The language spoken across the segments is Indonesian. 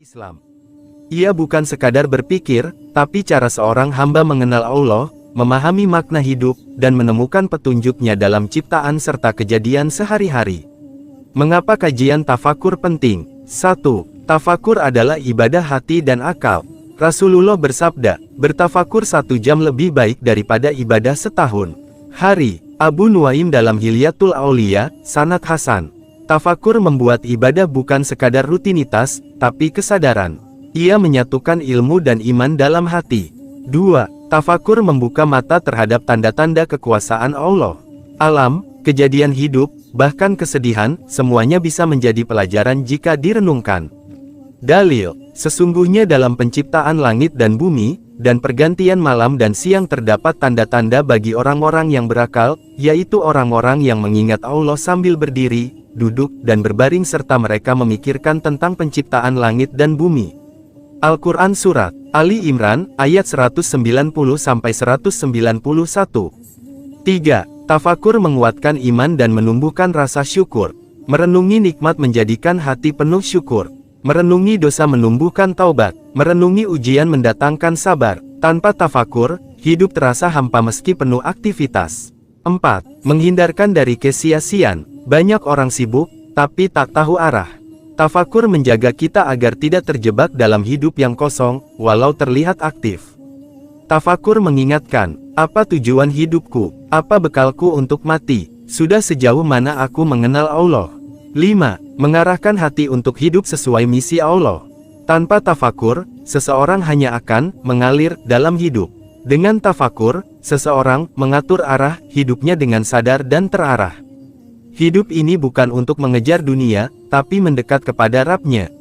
Islam. Ia bukan sekadar berpikir, tapi cara seorang hamba mengenal Allah, memahami makna hidup, dan menemukan petunjuknya dalam ciptaan serta kejadian sehari-hari. Mengapa kajian tafakur penting? 1. Tafakur adalah ibadah hati dan akal. Rasulullah bersabda, bertafakur 1 jam lebih baik daripada ibadah setahun. Hari, Abu Nuaim dalam Hilyatul Aulia, sanad Hasan. Tafakur membuat ibadah bukan sekadar rutinitas, tapi kesadaran. Ia menyatukan ilmu dan iman dalam hati. 2. Tafakur membuka mata terhadap tanda-tanda kekuasaan Allah. Alam, kejadian hidup, bahkan kesedihan, semuanya bisa menjadi pelajaran jika direnungkan. Dalil, sesungguhnya dalam penciptaan langit dan bumi, dan pergantian malam dan siang terdapat tanda-tanda bagi orang-orang yang berakal, yaitu orang-orang yang mengingat Allah sambil berdiri, duduk, dan berbaring serta mereka memikirkan tentang penciptaan langit dan bumi. Al-Quran Surat Ali Imran, ayat 190-191. 3. Tafakur menguatkan iman dan menumbuhkan rasa syukur. Merenungi nikmat menjadikan hati penuh syukur. Merenungi dosa menumbuhkan taubat. Merenungi ujian mendatangkan sabar. Tanpa tafakur, hidup terasa hampa meski penuh aktivitas. 4. Menghindarkan dari kesia-siaan. Banyak orang sibuk, tapi tak tahu arah. Tafakur menjaga kita agar tidak terjebak dalam hidup yang kosong, walau terlihat aktif. Tafakur mengingatkan, apa tujuan hidupku? Apa bekalku untuk mati? Sudah sejauh mana aku mengenal Allah? 5. Mengarahkan hati untuk hidup sesuai misi Allah. Tanpa tafakur, seseorang hanya akan mengalir dalam hidup. Dengan tafakur, seseorang mengatur arah hidupnya dengan sadar dan terarah. Hidup ini bukan untuk mengejar dunia, tapi mendekat kepada Rabb-Nya.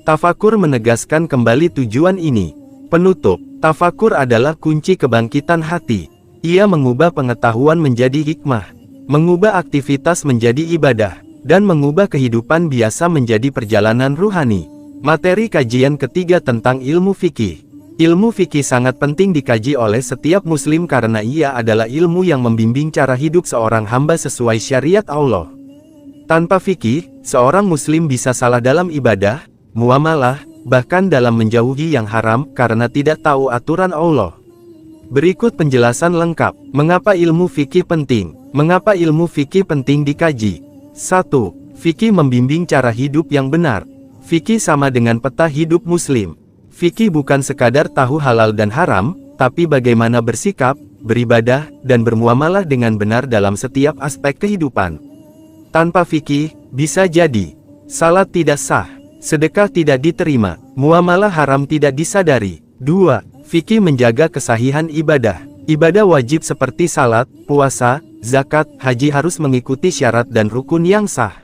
Tafakur menegaskan kembali tujuan ini. Penutup, tafakur adalah kunci kebangkitan hati. Ia mengubah pengetahuan menjadi hikmah, mengubah aktivitas menjadi ibadah, dan mengubah kehidupan biasa menjadi perjalanan ruhani. Materi kajian ketiga tentang ilmu fikih. Ilmu fikih sangat penting dikaji oleh setiap muslim karena ia adalah ilmu yang membimbing cara hidup seorang hamba sesuai syariat Allah. Tanpa fikih, seorang muslim bisa salah dalam ibadah, muamalah, bahkan dalam menjauhi yang haram karena tidak tahu aturan Allah. Berikut penjelasan lengkap, mengapa ilmu fikih penting. Mengapa ilmu fikih penting dikaji? 1. Fikih membimbing cara hidup yang benar. Fikih sama dengan peta hidup muslim. Fikih bukan sekadar tahu halal dan haram, tapi bagaimana bersikap, beribadah, dan bermuamalah dengan benar dalam setiap aspek kehidupan. Tanpa fikih, bisa jadi salat tidak sah, sedekah tidak diterima, muamalah haram tidak disadari. 2. Fikih menjaga kesahihan ibadah. Ibadah wajib seperti salat, puasa, zakat, haji harus mengikuti syarat dan rukun yang sah.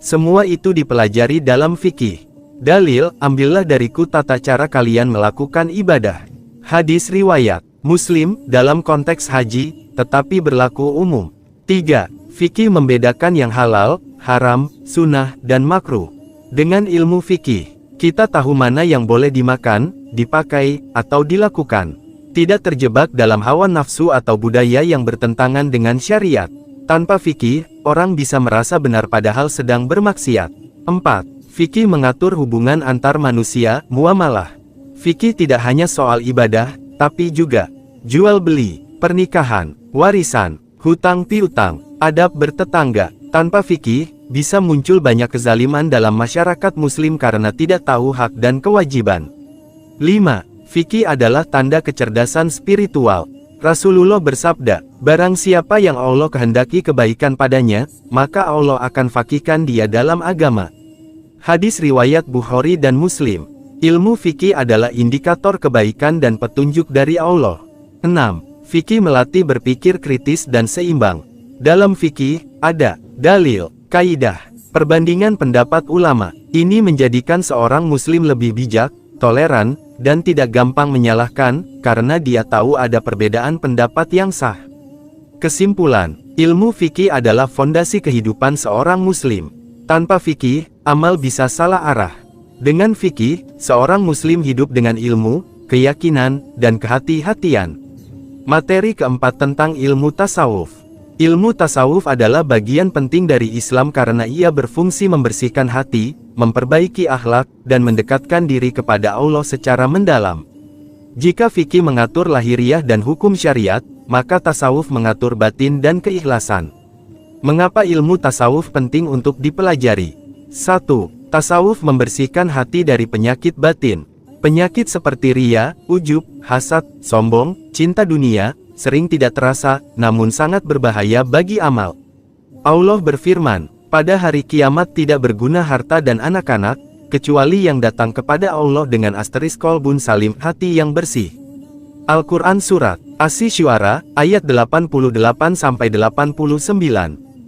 Semua itu dipelajari dalam fikih. Dalil, ambillah dariku tata cara kalian melakukan ibadah. Hadis riwayat Muslim, dalam konteks haji, tetapi berlaku umum. 3. Fikih membedakan yang halal, haram, sunnah, dan makruh. Dengan ilmu fikih, kita tahu mana yang boleh dimakan, dipakai, atau dilakukan. Tidak terjebak dalam hawa nafsu atau budaya yang bertentangan dengan syariat. Tanpa fikih, orang bisa merasa benar padahal sedang bermaksiat. 4. Fikih mengatur hubungan antar manusia, muamalah. Fikih tidak hanya soal ibadah, tapi juga jual beli, pernikahan, warisan, hutang piutang, adab bertetangga. Tanpa fikih, bisa muncul banyak kezaliman dalam masyarakat muslim karena tidak tahu hak dan kewajiban. 5. Fikih adalah tanda kecerdasan spiritual. Rasulullah bersabda, barang siapa yang Allah kehendaki kebaikan padanya, maka Allah akan fakihkan dia dalam agama. Hadis riwayat Bukhari dan Muslim. Ilmu fikih adalah indikator kebaikan dan petunjuk dari Allah. 6. Fikih melatih berpikir kritis dan seimbang. Dalam fikih, ada dalil, kaidah, perbandingan pendapat ulama. Ini menjadikan seorang muslim lebih bijak, toleran, dan tidak gampang menyalahkan, karena dia tahu ada perbedaan pendapat yang sah. Kesimpulan, ilmu fikih adalah fondasi kehidupan seorang muslim. Tanpa fikih, amal bisa salah arah. Dengan fikih, seorang muslim hidup dengan ilmu, keyakinan, dan kehati-hatian. Materi keempat tentang ilmu tasawuf. Ilmu tasawuf adalah bagian penting dari Islam karena ia berfungsi membersihkan hati, memperbaiki akhlak, dan mendekatkan diri kepada Allah secara mendalam. Jika fikih mengatur lahiriah dan hukum syariat, maka tasawuf mengatur batin dan keikhlasan. Mengapa ilmu tasawuf penting untuk dipelajari? 1. Tasawuf membersihkan hati dari penyakit batin. Penyakit seperti riya, ujub, hasad, sombong, cinta dunia, sering tidak terasa, namun sangat berbahaya bagi amal. Allah berfirman, pada hari kiamat tidak berguna harta dan anak-anak, kecuali yang datang kepada Allah dengan asteris kolbun salim, hati yang bersih. Al-Quran Surat Asy-Syu'ara, ayat 88-89.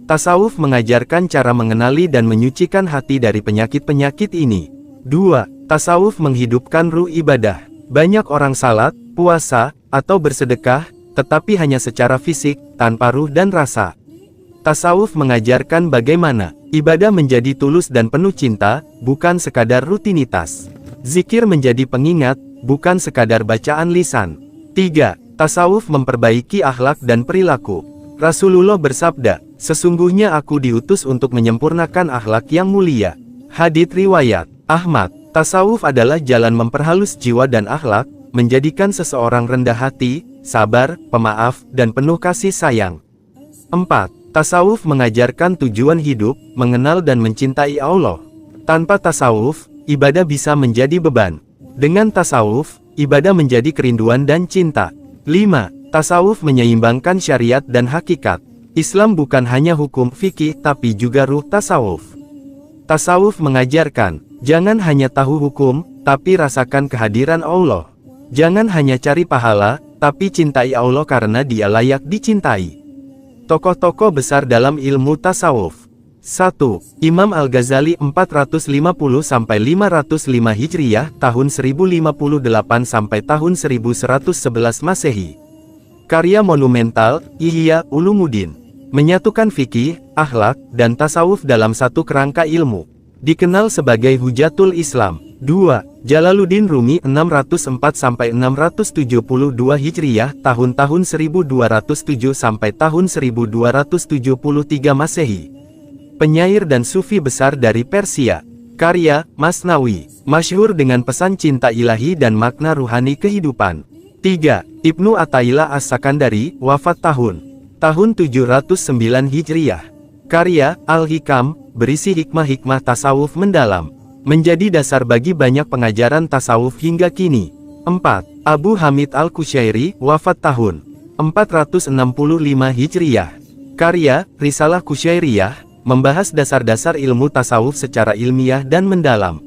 Tasawuf mengajarkan cara mengenali dan menyucikan hati dari penyakit-penyakit ini. 2. Tasawuf menghidupkan ruh ibadah. Banyak orang salat, puasa, atau bersedekah, tetapi hanya secara fisik, tanpa ruh dan rasa. Tasawuf mengajarkan bagaimana ibadah menjadi tulus dan penuh cinta, bukan sekadar rutinitas. Zikir menjadi pengingat, bukan sekadar bacaan lisan. 3. Tasawuf memperbaiki akhlak dan perilaku. Rasulullah bersabda, sesungguhnya aku diutus untuk menyempurnakan akhlak yang mulia. Hadits riwayat Ahmad. Tasawuf adalah jalan memperhalus jiwa dan akhlak, menjadikan seseorang rendah hati, sabar, pemaaf, dan penuh kasih sayang. 4. Tasawuf mengajarkan tujuan hidup, mengenal dan mencintai Allah. Tanpa tasawuf, ibadah bisa menjadi beban. Dengan tasawuf, ibadah menjadi kerinduan dan cinta. 5. Tasawuf menyeimbangkan syariat dan hakikat. Islam bukan hanya hukum fikih tapi juga ruh tasawuf. Tasawuf mengajarkan, jangan hanya tahu hukum, tapi rasakan kehadiran Allah. Jangan hanya cari pahala, tapi cintai Allah karena Dia layak dicintai. Tokoh-tokoh besar dalam ilmu tasawuf. 1. Imam Al-Ghazali 450-505 Hijriyah, tahun 1058 sampai tahun 1111 Masehi. Karya monumental, Ihya Ulumuddin. Menyatukan fikih, akhlak, dan tasawuf dalam satu kerangka ilmu. Dikenal sebagai Hujatul Islam. 2. Jalaluddin Rumi 604-672 Hijriyah, tahun-tahun 1207 sampai tahun 1273 Masehi. Penyair dan sufi besar dari Persia. Karya, Masnawi, masyhur dengan pesan cinta ilahi dan makna ruhani kehidupan. 3. Ibnu Athaillah As-Sakandari, wafat tahun 709 Hijriyah. Karya, Al-Hikam, berisi hikmah-hikmah tasawuf mendalam. Menjadi dasar bagi banyak pengajaran tasawuf hingga kini. 4. Abu Hamid Al-Qushairi, wafat tahun 465 Hijriyah. Karya, Risalah Qushairiyah, membahas dasar-dasar ilmu tasawuf secara ilmiah dan mendalam.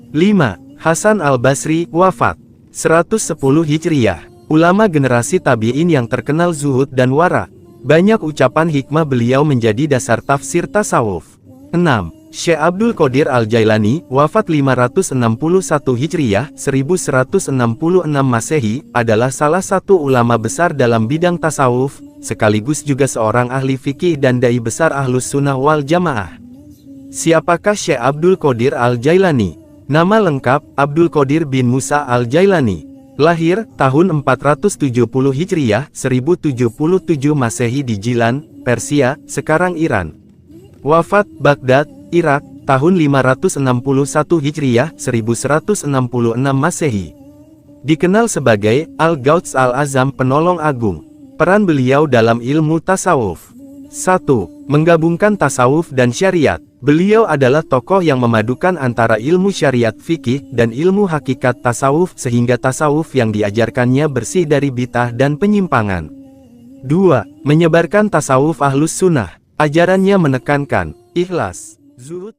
5. Hasan Al-Basri, wafat 110 Hijriyah. Ulama generasi tabi'in yang terkenal zuhud dan wara. Banyak ucapan hikmah beliau menjadi dasar tafsir tasawuf. 6. Syekh Abdul Qadir Al-Jailani, wafat 561 Hijriyah, 1166 Masehi, adalah salah satu ulama besar dalam bidang tasawuf, sekaligus juga seorang ahli fikih dan dai besar Ahlus Sunnah wal Jamaah. Siapakah Syekh Abdul Qadir Al-Jailani? Nama lengkap, Abdul Qadir bin Musa Al-Jailani. Lahir, tahun 470 Hijriyah, 1077 Masehi di Jilan, Persia, sekarang Iran. Wafat, Baghdad, Irak, tahun 561 Hijriyah, 1166 Masehi. Dikenal sebagai Al-Ghauts Al-Azam, penolong agung. Peran beliau dalam ilmu tasawuf. 1. Menggabungkan tasawuf dan syariat. Beliau adalah tokoh yang memadukan antara ilmu syariat fikih dan ilmu hakikat tasawuf sehingga tasawuf yang diajarkannya bersih dari bid'ah dan penyimpangan. 2. Menyebarkan tasawuf Ahlus Sunnah. Ajarannya menekankan ikhlas, zuhud.